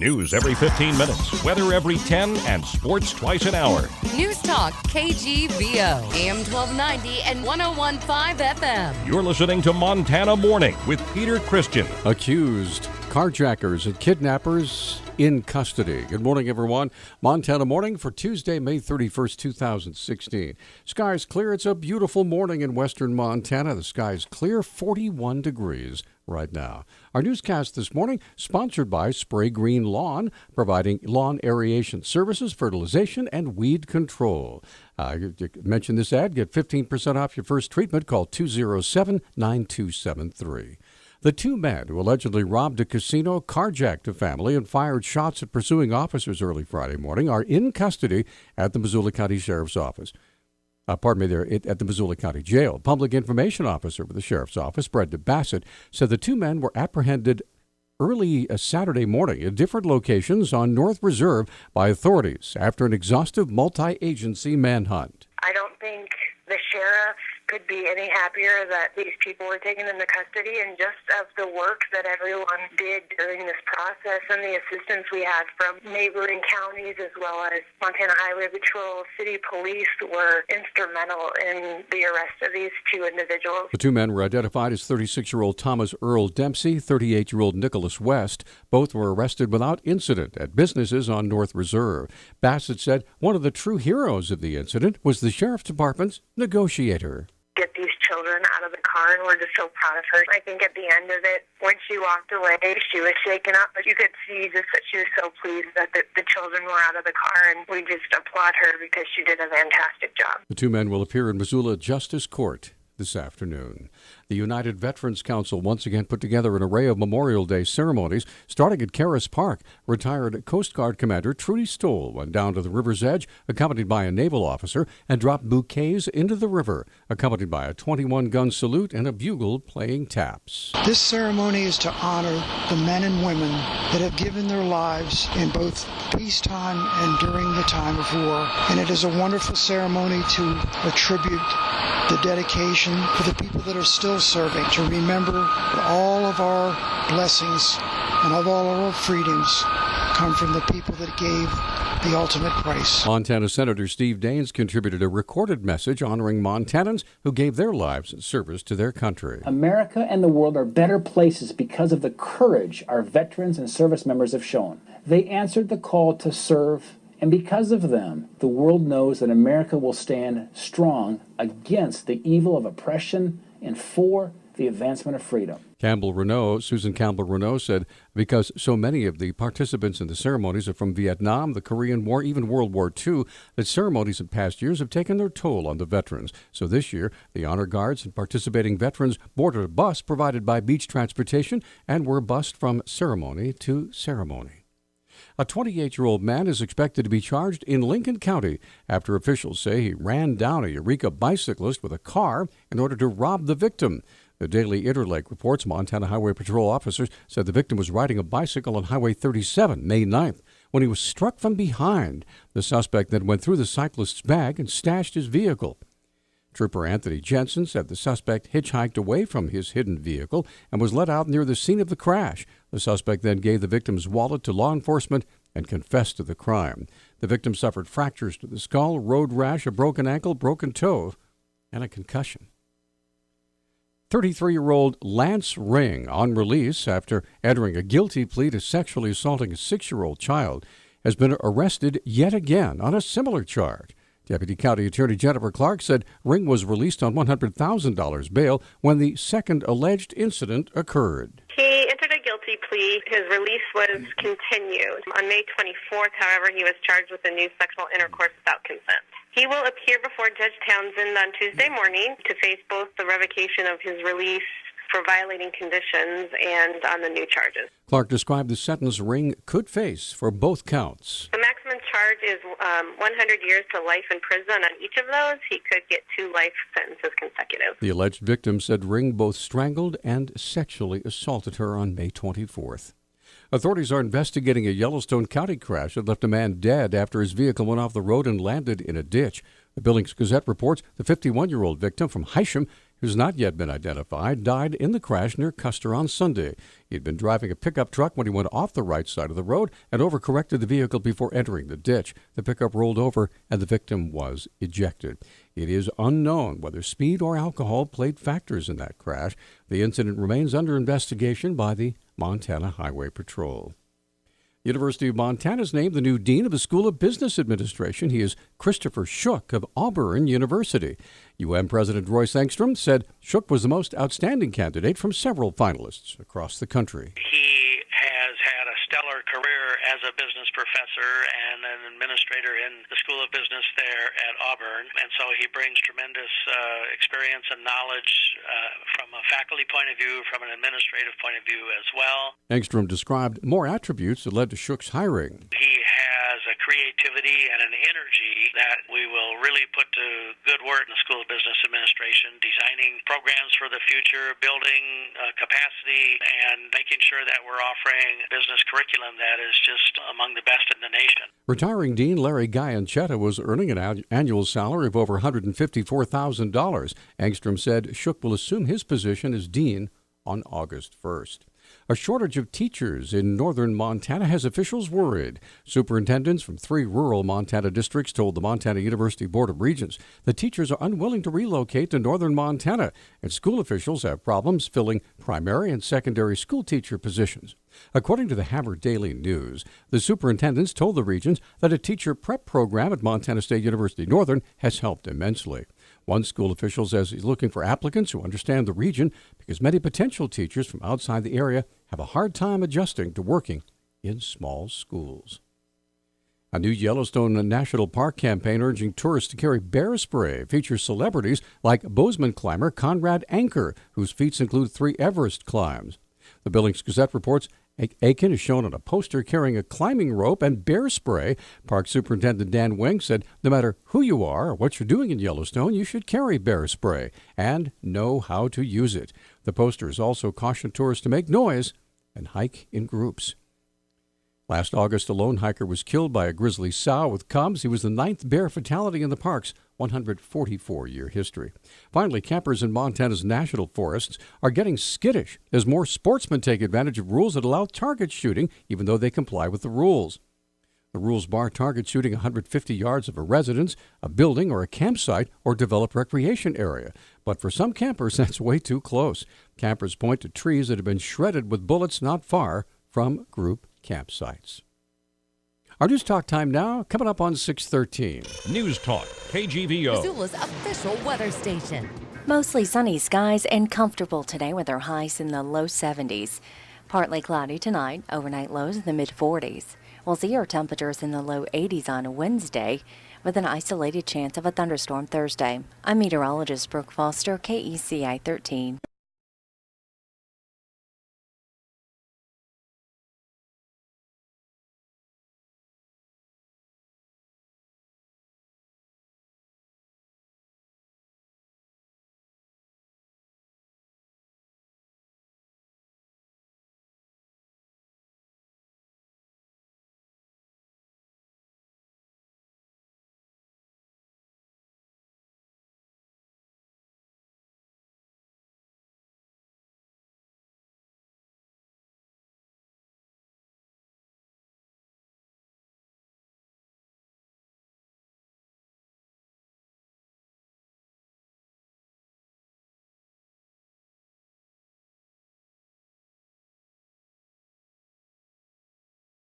News every 15 minutes, weather every 10, and sports twice an hour. Newstalk, KGVO, AM 1290 and 101.5 FM. You're listening to Montana Morning with Peter Christian. Accused carjackers and kidnappers in custody. Good morning, everyone. Montana Morning for Tuesday, May 31st, 2016. Skies clear. It's a beautiful morning in western Montana. The sky's clear, 41 degrees right now. Our newscast this morning sponsored by Spray Green Lawn, providing lawn aeration services, fertilization, and weed control. You mention this ad, get 15% off your first treatment. Call 207-9273. The two men who allegedly robbed a casino, carjacked a family, and fired shots at pursuing officers early Friday morning are in custody at the Missoula County Sheriff's Office. At the Missoula County Jail. Public Information Officer for the Sheriff's Office, Brenda Bassett, said the two men were apprehended early Saturday morning at different locations on North Reserve by authorities after an exhaustive multi-agency manhunt. I don't think the sheriff could be any happier that these people were taken into custody, and just of the work that everyone did during this process and the assistance we had from neighboring counties as well as Montana Highway Patrol, city police were instrumental in the arrest of these two individuals. The two men were identified as 36-year-old Thomas Earl Dempsey, 38-year-old Nicholas West. Both were arrested without incident at businesses on North Reserve. Bassett said one of the true heroes of the incident was the Sheriff's Department's negotiator. Get these children out of the car, and we're just so proud of her. I think at the end of it, when she walked away, she was shaken up, but you could see just that she was so pleased that the children were out of the car, and we just applaud her because she did a fantastic job. The two men will appear in Missoula Justice Court this afternoon. The United Veterans Council once again put together an array of Memorial Day ceremonies, starting at Karis Park. Retired Coast Guard Commander Trudy Stoll went down to the river's edge, accompanied by a naval officer, and dropped bouquets into the river, accompanied by a 21-gun salute and a bugle playing taps. This ceremony is to honor the men and women that have given their lives in both peacetime and during the time of war. And it is a wonderful ceremony to attribute the dedication for the people that are still serving, to remember that all of our blessings and of all our freedoms come from the people that gave the ultimate price. Montana Senator Steve Daines contributed a recorded message honoring Montanans who gave their lives in service to their country. America and the world are better places because of the courage our veterans and service members have shown. They answered the call to serve, and because of them, the world knows that America will stand strong against the evil of oppression and for the advancement of freedom. Susan Campbell Renault said because so many of the participants in the ceremonies are from Vietnam, the Korean War, even World War II, that ceremonies in past years have taken their toll on the veterans. So this year, the honor guards and participating veterans boarded a bus provided by Beach Transportation and were bused from ceremony to ceremony. A 28-year-old man is expected to be charged in Lincoln County after officials say he ran down a Eureka bicyclist with a car in order to rob the victim. The Daily Interlake reports Montana Highway Patrol officers said the victim was riding a bicycle on Highway 37, May 9th, when he was struck from behind. The suspect then went through the cyclist's bag and stashed his vehicle. Trooper Anthony Jensen said the suspect hitchhiked away from his hidden vehicle and was let out near the scene of the crash. The suspect then gave the victim's wallet to law enforcement and confessed to the crime. The victim suffered fractures to the skull, road rash, a broken ankle, broken toe, and a concussion. 33-year-old Lance Ring, on release after entering a guilty plea to sexually assaulting a 6-year-old child, has been arrested yet again on a similar charge. Deputy County Attorney Jennifer Clark said Ring was released on $100,000 bail when the second alleged incident occurred. He entered a guilty plea. His release was continued. On May 24th, however, he was charged with a new sexual intercourse without consent. He will appear before Judge Townsend on Tuesday morning to face both the revocation of his release for violating conditions and on the new charges. Clark described the sentence Ring could face for both counts. The maximum charge is 100 years to life in prison. On each of those, he could get 2 life sentences consecutive. The alleged victim said Ring both strangled and sexually assaulted her on May 24th. Authorities are investigating a Yellowstone County crash that left a man dead after his vehicle went off the road and landed in a ditch. The Billings Gazette reports the 51-year-old victim from Hysham who's not yet been identified, died in the crash near Custer on Sunday. He'd been driving a pickup truck when he went off the right side of the road and overcorrected the vehicle before entering the ditch. The pickup rolled over and the victim was ejected. It is unknown whether speed or alcohol played factors in that crash. The incident remains under investigation by the Montana Highway Patrol. University of Montana has named the new dean of the School of Business Administration. He is Christopher Shook of Auburn University. UM President Royce Engstrom said Shook was the most outstanding candidate from several finalists across the country. He has had a stellar career as a business professor and an administrator in the School of Business there at Auburn, and so he brings tremendous experience and knowledge from a faculty point of view, from an administrative point of view as well. Engstrom described more attributes that led to Shook's hiring. He has a creativity and an energy that we will really put to good work in the School of Business Administration, designing programs for the future, building capacity, and making sure that we're offering business curriculum that is just among the best in the nation. Retiring Dean Larry Gianchetta was earning an annual salary of over $154,000. Engstrom said Shook will assume his position as dean on August 1st. A shortage of teachers in northern Montana has officials worried. Superintendents from 3 rural Montana districts told the Montana University Board of Regents the teachers are unwilling to relocate to northern Montana, and school officials have problems filling primary and secondary school teacher positions. According to the Hammer Daily News, the superintendents told the Regents that a teacher prep program at Montana State University Northern has helped immensely. One school official says he's looking for applicants who understand the region because many potential teachers from outside the area have a hard time adjusting to working in small schools. A new Yellowstone National Park campaign urging tourists to carry bear spray features celebrities like Bozeman climber Conrad Anker, whose feats include 3 Everest climbs. The Billings Gazette reports Aiken is shown on a poster carrying a climbing rope and bear spray. Park Superintendent Dan Wing said no matter who you are or what you're doing in Yellowstone, you should carry bear spray and know how to use it. The posters also caution tourists to make noise and hike in groups. Last August, a lone hiker was killed by a grizzly sow with cubs. He was the 9th bear fatality in the park's 144-year history. Finally, campers in Montana's national forests are getting skittish as more sportsmen take advantage of rules that allow target shooting, even though they comply with the rules. The rules bar target shooting 150 yards of a residence, a building, or a campsite, or developed recreation area. But for some campers, that's way too close. Campers point to trees that have been shredded with bullets not far from group campsites. Our News Talk time now, coming up on 6:13. News Talk, KGVO. Missoula's official weather station. Mostly sunny skies and comfortable today with our highs in the low 70s. Partly cloudy tonight, overnight lows in the mid-40s. We'll see our temperatures in the low 80s on Wednesday with an isolated chance of a thunderstorm Thursday. I'm meteorologist Brooke Foster, KECI 13.